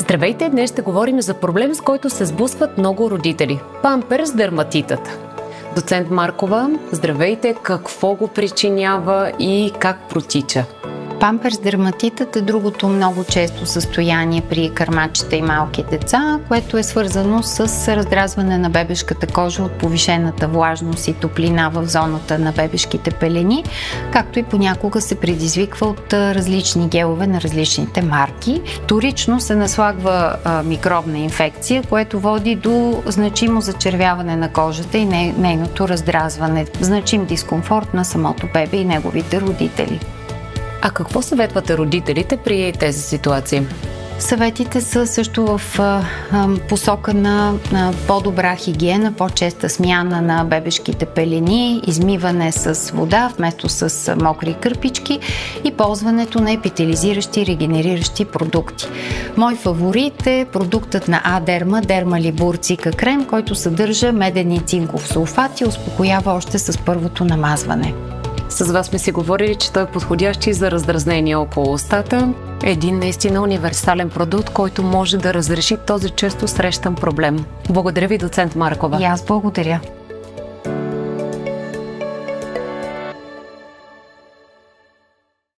Здравейте! Днес ще говорим за проблем, с който се сблъскват много родители. Памперс дерматитът. Доцент Маркова, здравейте! Какво го причинява и как протича? Памперс дерматитът е другото много често състояние при кърмачета и малки деца, което е свързано с раздразване на бебешката кожа от повишената влажност и топлина в зоната на бебешките пелени, както и понякога се предизвиква от различни гелове на различните марки. Вторично се наслагва микробна инфекция, което води до значимо зачервяване на кожата и нейното раздразване, значим дискомфорт на самото бебе и неговите родители. А какво съветвате родителите при тези ситуации? Съветите са също в посока на по-добра хигиена, по-честа смяна на бебешките пелени, измиване с вода вместо с мокри кърпички и ползването на епителизиращи и регенериращи продукти. Мой фаворит е продуктът на Адерма, Дермалибур Цика крем, който съдържа меден и цинков сулфат и успокоява още с първото намазване. С вас сме си говорили, че той е подходящ и за раздразнение около устата. Един наистина универсален продукт, който може да разреши този често срещан проблем. Благодаря ви, доцент Маркова. И аз благодаря.